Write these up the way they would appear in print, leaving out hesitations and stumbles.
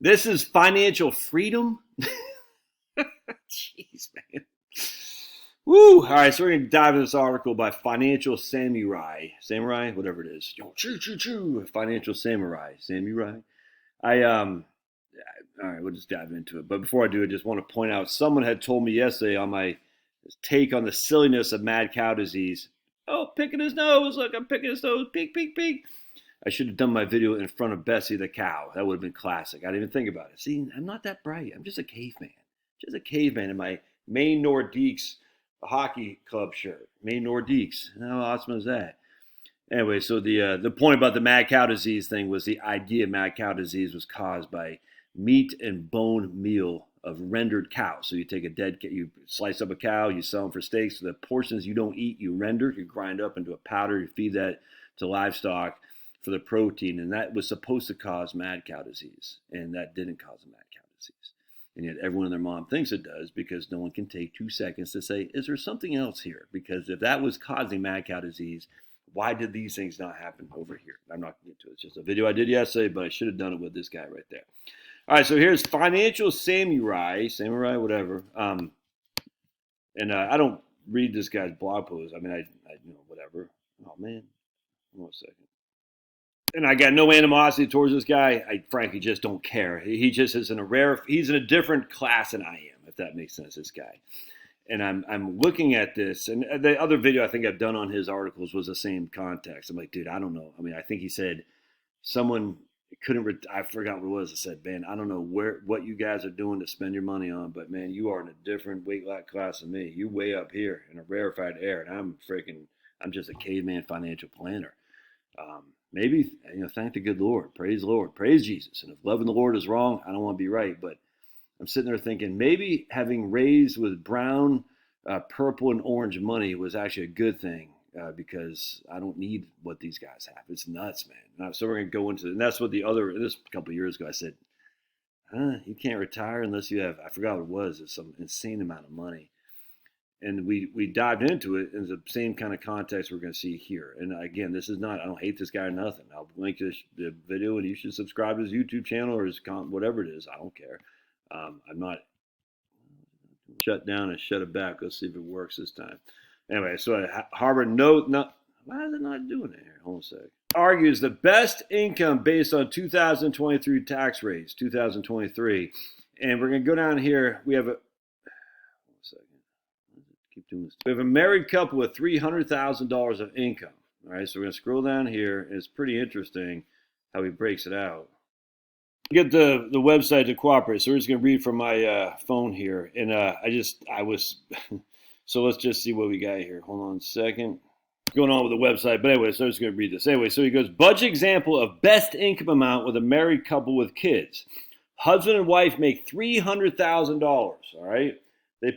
This is financial freedom. Jeez, man. Woo! All right, so we're gonna dive into this article by Financial Samurai, whatever it is. Yo, choo choo choo. Financial Samurai. I All right, we'll just dive into it. But before I do, I just want to point out someone had told me yesterday on my take on the silliness of mad cow disease. Oh, picking his nose! Look, I'm picking his nose. Peek, peek, peek. I should have done my video in front of Bessie the cow. That would have been classic. I didn't even think about it. See, I'm not that bright. I'm just a caveman. Just a caveman in my Maine Nordiques hockey club shirt. Maine Nordiques. How awesome is that? Anyway, so the point about the mad cow disease thing was the idea mad cow disease was caused by meat and bone meal of rendered cow. So you take a dead, you slice up a cow, you sell them for steaks. So the portions you don't eat, you render, you grind up into a powder, you feed that to livestock for the protein, and that was supposed to cause mad cow disease, and that didn't cause a mad cow disease. And yet everyone and their mom thinks it does because no one can take 2 seconds to say, is there something else here? Because if that was causing mad cow disease, why did these things not happen over here? I'm not going to get to it. It's just a video I did yesterday, but I should have done it with this guy right there. All right, so here's Financial Samurai, whatever. And I don't read this guy's blog post. I mean, I whatever. Oh, man. Hold on a second. And I got no animosity towards this guy. I frankly just don't care. He just is he's in a different class than I am, if that makes sense, this guy. And I'm looking at this, and the other video I think I've done on his articles was the same context. I'm like, dude, I don't know. I mean, I think he said someone I forgot what it was. I said, man, I don't know what you guys are doing to spend your money on, but man, you are in a different weight class than me. You way up here in a rarefied air, and I'm just a caveman financial planner. Maybe, thank the good Lord. Praise the Lord. Praise Jesus. And if loving the Lord is wrong, I don't want to be right. But I'm sitting there thinking maybe having raised with brown, purple, and orange money was actually a good thing because I don't need what these guys have. It's nuts, man. So we're going to go into it. And that's what this couple of years ago, I said, you can't retire unless you have, I forgot what it was, it's some insane amount of money. And we dived into it in the same kind of context we're going to see here. And again, this is not, I don't hate this guy or nothing. I'll link the video and you should subscribe to his YouTube channel or his whatever it is. I don't care. I'm not shut down and shut it back. Let's see if it works this time. Anyway, so Harvard why is it not doing it here? Hold on a sec. Argues the best income based on 2023 tax rates, 2023. And we're going to go down here. We have keep doing this. We have a married couple with $300,000 of income. All right, so we're going to scroll down here. And it's pretty interesting how he breaks it out. Get the website to cooperate. So we're just going to read from my phone here. And so let's just see what we got here. Hold on a second. What's going on with the website? But anyway, so I'm just going to read this. Anyway, so he goes, budget example of best income amount with a married couple with kids. Husband and wife make $300,000. All right. They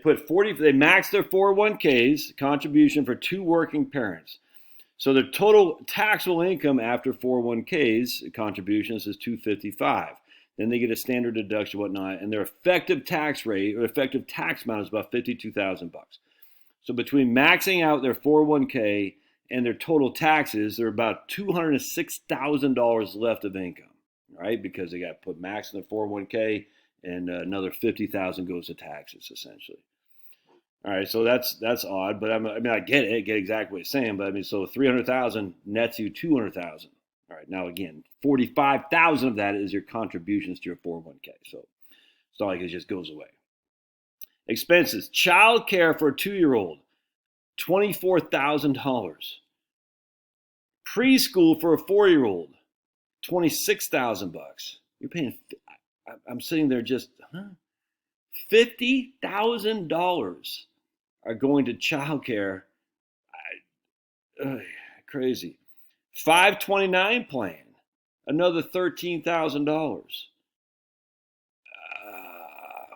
max their 401ks contribution for 2 working parents. So their total taxable income after 401ks contributions is $255. Then they get a standard deduction, whatnot, and their effective tax rate or effective tax amount is about $52,000. So between maxing out their 401k and their total taxes, they're about $206,000 left of income, right? Because they got to put max in their 401k. And another $50,000 goes to taxes, essentially. All right, so that's odd, but I get it, get exactly what he's saying, but I mean, so $300,000 nets you $200,000. All right, now again, $45,000 of that is your contributions to your 401k, so it's not like it just goes away. Expenses: child care for a 2-year-old, $24,000. Preschool for a 4-year-old, $26,000. You're paying. I'm sitting there just, $50,000 are going to childcare. Crazy. 529 plan, another $13,000.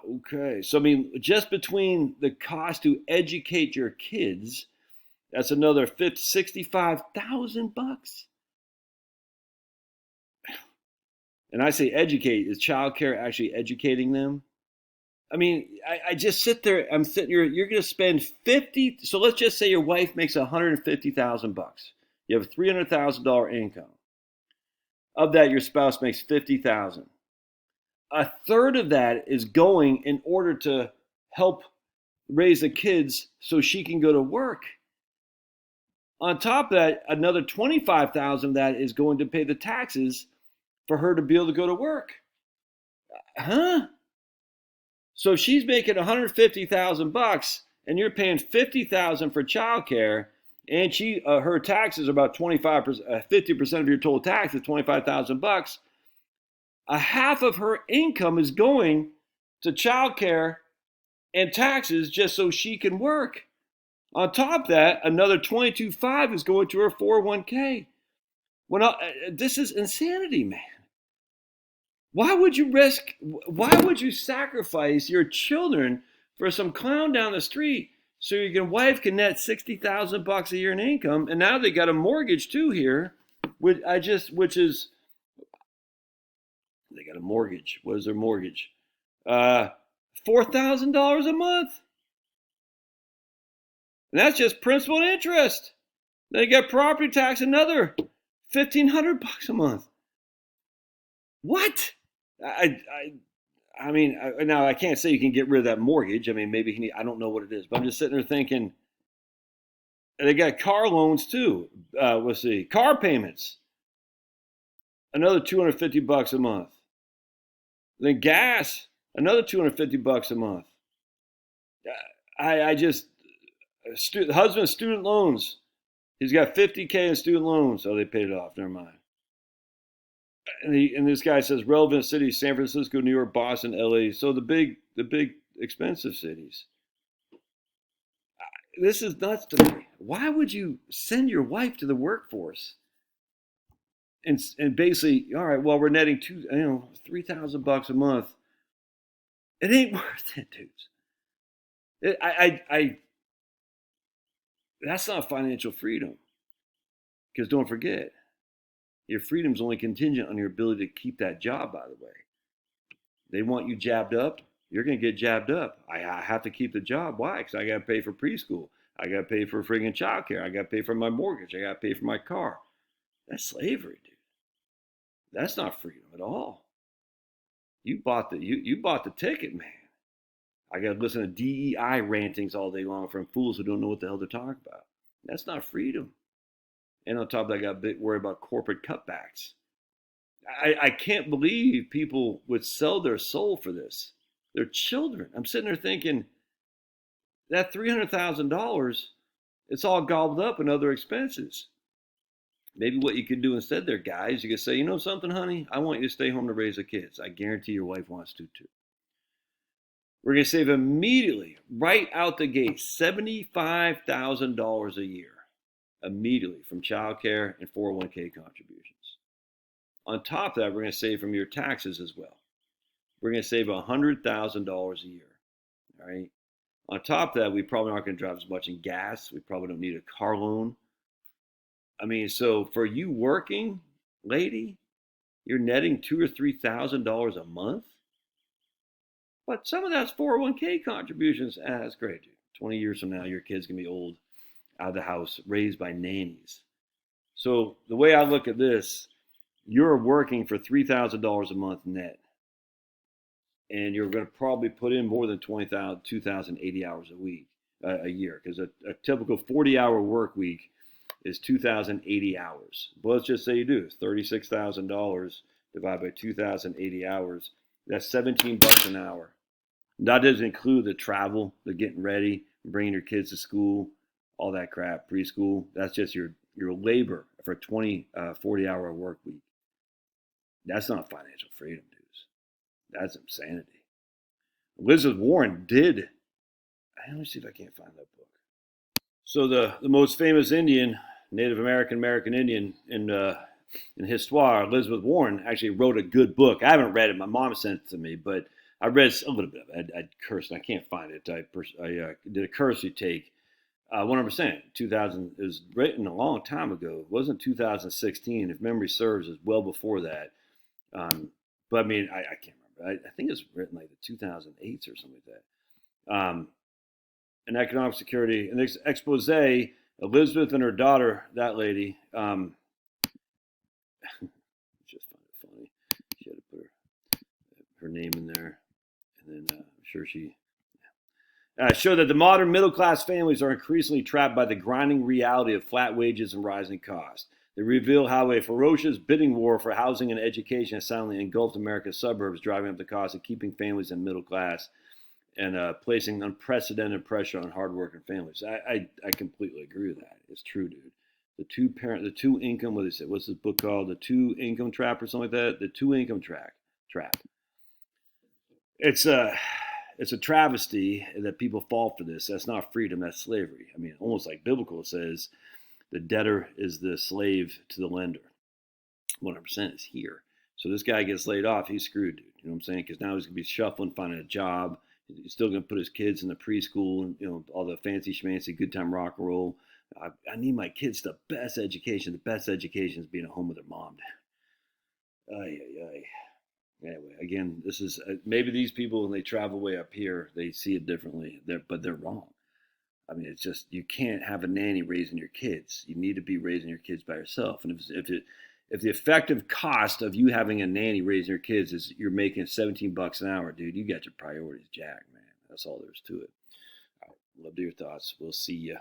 Okay, so I mean, just between the cost to educate your kids, that's another $65,000. And I say educate, is childcare actually educating them? I mean, I just sit there, I'm sitting here, you're going to spend so let's just say your wife makes $150,000. You have a $300,000 income. Of that, your spouse makes $50,000. a third of that is going in order to help raise the kids so she can go to work. On top of that, another 25,000 of that is going to pay the taxes for her to be able to go to work. Huh? So she's making 150,000 bucks, and you're paying 50,000 for childcare, and her taxes are about 25%, 50% of your total tax is 25,000 bucks. A half of her income is going to childcare and taxes just so she can work. On top of that, another 22.5 is going to her 401k. This is insanity, man. Why would you sacrifice your children for some clown down the street so your wife can net 60,000 bucks a year in income, and now they got a mortgage too here, they got a mortgage. What is their mortgage? $4,000 a month. And that's just principal and interest. They got property tax, another 1,500 bucks a month. What? I mean, now I can't say you can get rid of that mortgage. I mean, maybe I don't know what it is, but I'm just sitting there thinking, they got car loans too. Let's see, car payments, another 250 bucks a month. Then gas, another 250 bucks a month. Husband's student loans. He's got 50K in student loans. Oh, they paid it off. Never mind. And this guy says relevant cities: San Francisco, New York, Boston, LA. So the big expensive cities. This is nuts to me. Why would you send your wife to the workforce and basically, all right, well, we're netting 3,000 bucks a month. It ain't worth it, dudes. That's not financial freedom. Because don't forget, your freedom's only contingent on your ability to keep that job, by the way. They want you jabbed up, you're going to get jabbed up. I have to keep the job. Why? Because I got to pay for preschool. I got to pay for friggin' childcare. I got to pay for my mortgage. I got to pay for my car. That's slavery, dude. That's not freedom at all. You bought the ticket, man. I got to listen to DEI rantings all day long from fools who don't know what the hell they're talking about. That's not freedom. And on top of that, I got to worry about corporate cutbacks. I can't believe people would sell their soul for this. Their children. I'm sitting there thinking, that $300,000, it's all gobbled up in other expenses. Maybe what you could do instead there, guys, you could say, you know something, honey? I want you to stay home to raise the kids. I guarantee your wife wants to too. We're going to save immediately, right out the gate, $75,000 a year. Immediately from childcare and 401k contributions. On top of that, we're going to save from your taxes as well. We're going to save $100,000 a year. All right. On top of that, we probably aren't going to drive as much in gas. We probably don't need a car loan. I mean, so for you working lady, you're netting $2,000 or $3,000 a month. But some of that's 401k contributions. That's great, dude. 20 years from now, your kid's going to be old, out of the house, raised by nannies. So the way I look at this, you're working for $3,000 a month net, and you're going to probably put in more than 2,080 hours a year, because a typical 40-hour work week is 2,080 hours. But let's just say you do $36,000 divided by 2,080 hours. That's $17 an hour. That doesn't include the travel, the getting ready, bringing your kids to school, all that crap, preschool. That's just your labor for a 40-hour work week. That's not financial freedom, dudes. That's insanity. Elizabeth Warren did. Let me see if I can't find that book. So the most famous Indian, Native American Indian in Histoire, Elizabeth Warren, actually wrote a good book. I haven't read it. My mom sent it to me, but I read a little bit of it. I cursed, and I can't find it. I did a cursory take. 100%. 2000, it was written a long time ago. It wasn't 2016. If memory serves, it's well before that. But I mean, I can't remember. I think it's written like the 2008 or something like that. And economic security, and this expose, Elizabeth and her daughter, that lady, just find it funny. She had to put her name in there, and then I'm sure she show that the modern middle-class families are increasingly trapped by the grinding reality of flat wages and rising costs. They reveal how a ferocious bidding war for housing and education has silently engulfed America's suburbs, driving up the cost of keeping families in middle class and placing unprecedented pressure on hardworking families. I completely agree with that. It's true, dude. The the two income, what is it? What's this book called? The two income trap or something like that? The two income trap. It's a travesty that people fall for this. That's not freedom, that's slavery. I mean, almost like biblical, it says the debtor is the slave to the lender. 100% is here. So this guy gets laid off, he's screwed, dude. You know what I'm saying? Because now he's going to be shuffling, finding a job. He's still going to put his kids in the preschool and, all the fancy schmancy, good time rock and roll. I need my kids the best education. The best education is being at home with their mom. Ay, ay, ay. Anyway, again, this is maybe these people when they travel way up here, they see it differently. But they're wrong. I mean, it's just you can't have a nanny raising your kids. You need to be raising your kids by yourself. And if the effective cost of you having a nanny raising your kids is you're making $17 an hour, dude, you got your priorities jacked, man. That's all there is to it. All right, love to hear your thoughts. We'll see you.